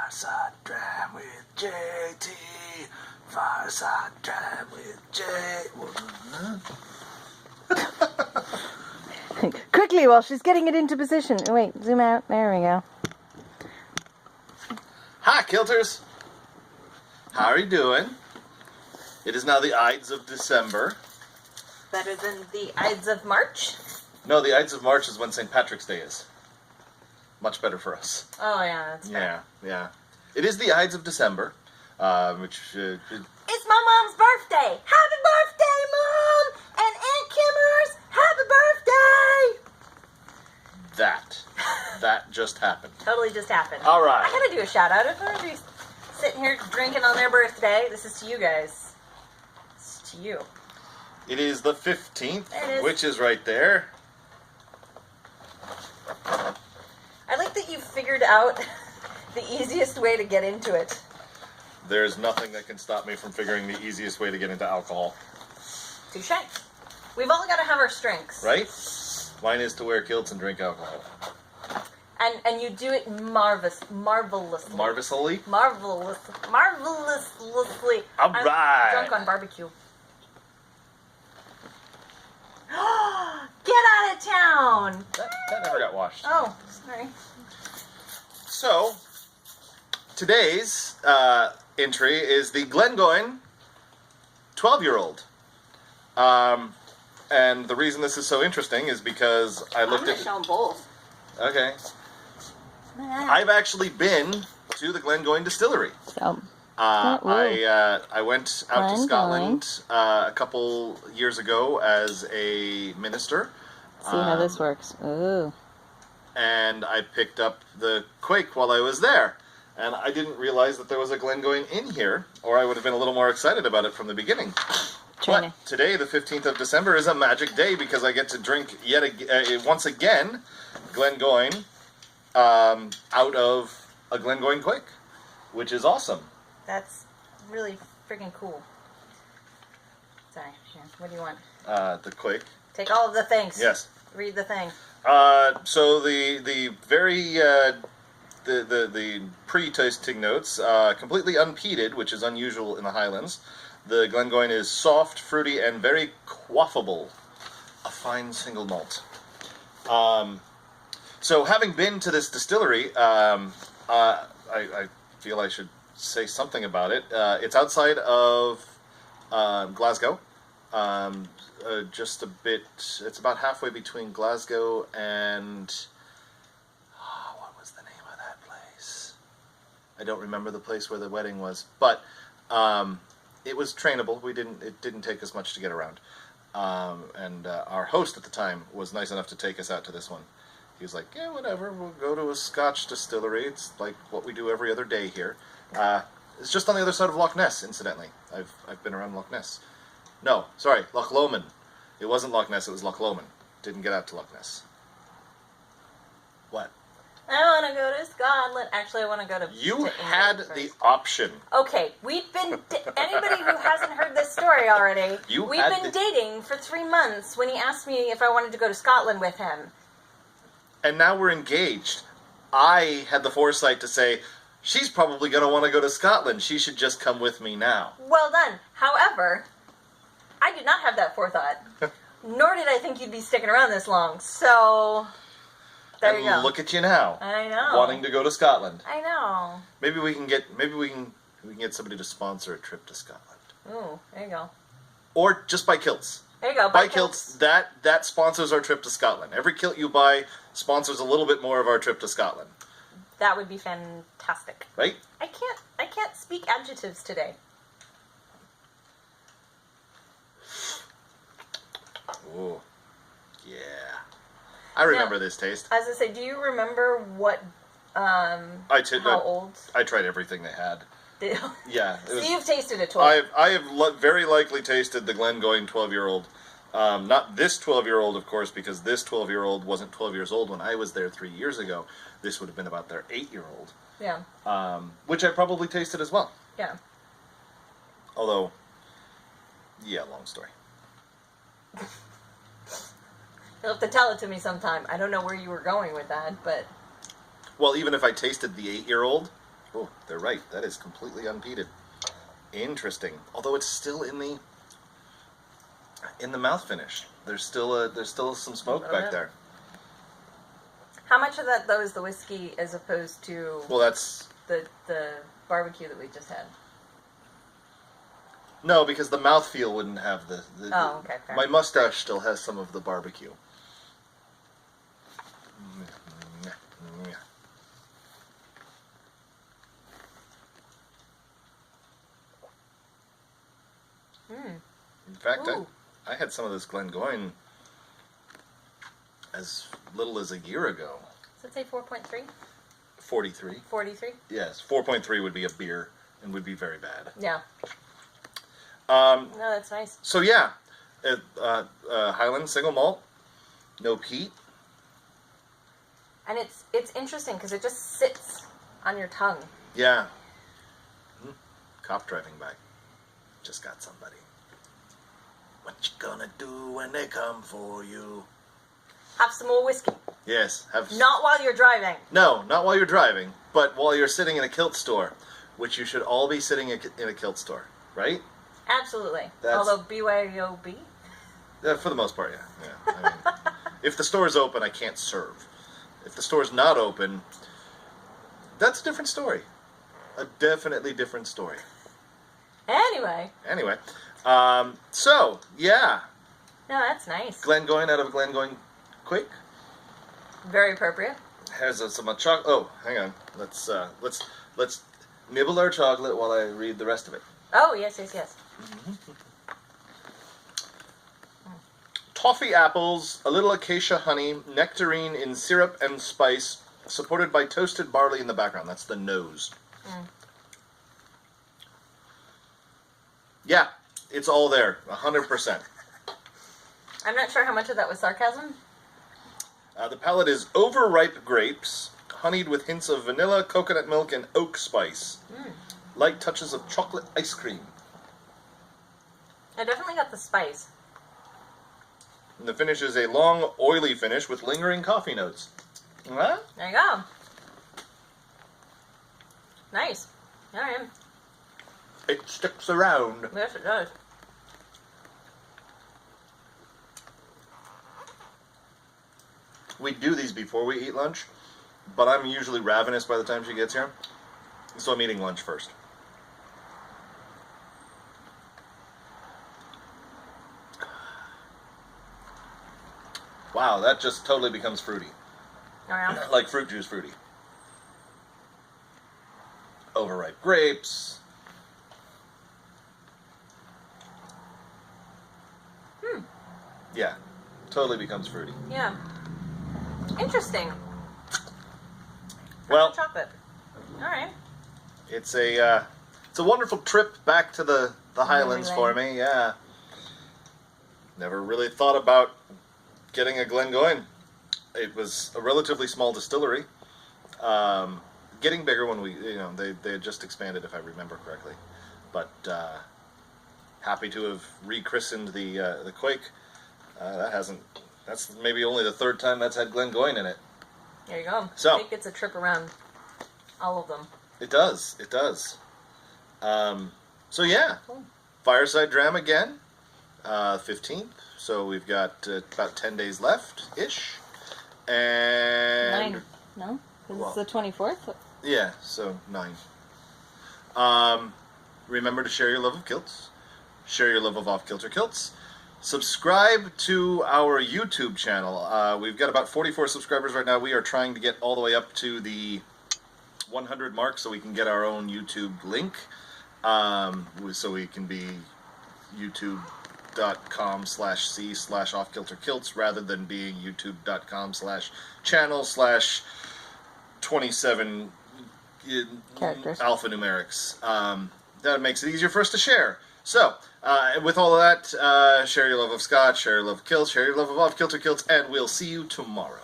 Fireside Dram with JT. Fireside Dram with JT. Quickly, while she's getting it into position. Oh, wait, zoom out. There we go. Hi, Kilters. How are you doing? It is now the Ides of December. Better than the Ides of March? No, the Ides of March is when St. Patrick's Day is. Much better for us. Oh, yeah, that's fair. Yeah. It is the Ides of December, which... It's my mom's birthday! Happy birthday, Mom! And Aunt Kimmers, happy birthday! That just happened. Totally just happened. All right. I gotta do a shout out. If I'm gonna be sitting here drinking on their birthday, this is to you guys. This is to you. It is the 15th, It is. which is right there. I like that you figured out the easiest way to get into it. There's nothing that can stop me from figuring the easiest way to get into alcohol. Touche. We've all got to have our strengths. Right? Mine is to wear kilts and drink alcohol. And you do it marvelously. Marvelously? Marvelously. All I'm right. drunk on barbecue. Get out of town! That never got washed. Oh, sorry. So, today's entry is the Glengoyne 12-year-old. And the reason this is so interesting is because I looked I'm going to show them both. Okay. I've actually been to the Glengoyne distillery. So, I went out to Glengoyne. Scotland a couple years ago as a minister. see how this works. Ooh. And I picked up the Quake while I was there. And I didn't realize that there was a Glengoyne in here, or I would have been a little more excited about it from the beginning. But today, the 15th of December, is a magic day because I get to drink once again Glengoyne out of a Glengoyne Quake, which is awesome. That's really freaking cool. Sorry, here. What do you want? The Quake. Take all of the things. Yes. Read the thing. So the very the pre-tasting notes, completely unpeated, which is unusual in the Highlands. The Glengoyne is soft, fruity, and very quaffable. A fine single malt. So having been to this distillery, I feel I should say something about it. It's outside of Glasgow. Just a bit, it's about halfway between Glasgow and, what was the name of that place? I don't remember the place where the wedding was, but it was trainable. It didn't take us much to get around. And our host at the time was nice enough to take us out to this one. He was like, yeah, whatever, we'll go to a Scotch distillery. It's like what we do every other day here. It's just on the other side of Loch Ness, incidentally. I've been around Loch Ness. No, sorry, Loch Lomond. It wasn't Loch Ness, it was Loch Lomond. Didn't get out to Loch Ness. What? I want to go to Scotland. Actually, I want to go to You to had England the first. option. Okay, we've been... anybody who hasn't heard this story already, we've had been dating for 3 months when he asked me if I wanted to go to Scotland with him. And now we're engaged. I had the foresight to say, she's probably going to want to go to Scotland. She should just come with me now. Well done. However, I did not have that forethought. Nor did I think you'd be sticking around this long. So, there you go. Look at you now. I know. Wanting to go to Scotland. I know. Maybe we can get somebody to sponsor a trip to Scotland. Ooh, there you go. Or just buy kilts. There you go. Buy kilts. That sponsors our trip to Scotland. Every kilt you buy sponsors a little bit more of our trip to Scotland. That would be fantastic. Right? I can't speak adjectives today. Ooh. Yeah. I remember this taste. As I say, do you remember what how old? I tried everything they had. Yeah. So you've tasted it twice. I have very likely tasted the Glengoyne 12-year-old. Not this 12-year-old, of course, because this 12-year-old wasn't 12 years old when I was there 3 years ago. This would have been about their 8-year-old. Yeah. Which I probably tasted as well. Yeah. Although, yeah, long story. You'll have to tell it to me sometime. I don't know where you were going with that, but... Well, even if I tasted the 8-year-old, Oh, they're right. That is completely unpeated. Interesting. Although it's still in the mouth finish. There's still some smoke back there. How much of that though is the whiskey as opposed to Well, that's the barbecue that we just had? no, because the mouthfeel wouldn't have the Oh, okay, fair. my mustache still has some of the barbecue. In fact, I had some of this Glengoyne as little as a year ago. Does it say 4.3? 43. 43? Yes, 4.3 would be a beer and would be very bad. Yeah. No, that's nice. So yeah, Highland single malt, no peat. And it's interesting because it just sits on your tongue. Yeah. Cop driving by. Just got somebody. What you gonna do when they come for you? Have some more whiskey. Yes, have. Not while you're driving. No, not while you're driving, but while you're sitting in a kilt store, which you should all be sitting in a kilt store, right? Absolutely. That's- Although BYOB. For the most part, yeah. I mean, if the store's open, I can't serve. If the store's not open, that's a different story. A definitely different story. Anyway. Anyway, so yeah, No, that's nice. Glengoyne out of Glengoyne Quake Very appropriate. has some chocolate. Oh, hang on. Let's nibble our chocolate while I read the rest of it. Oh, yes, yes, yes. Toffee apples, a little acacia honey, nectarine in syrup and spice, supported by toasted barley in the background. That's the nose. Yeah, it's all there, 100%. I'm not sure how much of that was sarcasm. The palate is overripe grapes, honeyed with hints of vanilla, coconut milk, and oak spice. Light touches of chocolate ice cream. I definitely got the spice. And the finish is a long, oily finish with lingering coffee notes. Huh? There you go. Nice. All right. It sticks around. Yes, it does. We do these before we eat lunch, but I'm usually ravenous by the time she gets here, so I'm eating lunch first. Wow, that just totally becomes fruity. All right. Like fruit juice fruity. Overripe grapes. Yeah, totally becomes fruity. Yeah. Interesting. Well, Chocolate. All right. it's a wonderful trip back to the Highlands for me. Yeah. Never really thought about getting a Glengoyne. It was a relatively small distillery. Getting bigger when they had just expanded, if I remember correctly. But happy to have rechristened the Quake. That's maybe only the third time that's had Glengoyne in it. There you go. So- I think it's a trip around all of them. It does. So yeah, Fireside Dram again, 15th. So we've got about 10 days left-ish. And 9. No? Because Well- it's the 24th? yeah, so 9. Remember to share your love of kilts. Share your love of off-kilter kilts. Subscribe to our YouTube channel. We've got about 44 subscribers right now. We are trying to get all the way up to the 100 mark so we can get our own YouTube link. So we can be youtube.com/c/offkilterkilts rather than being youtube.com/channel/27 Characters. alphanumerics. That makes it easier for us to share. So, with all of that, share your love of Scotch, share your love of kilts, share your love of off-kilter kilts, and we'll see you tomorrow.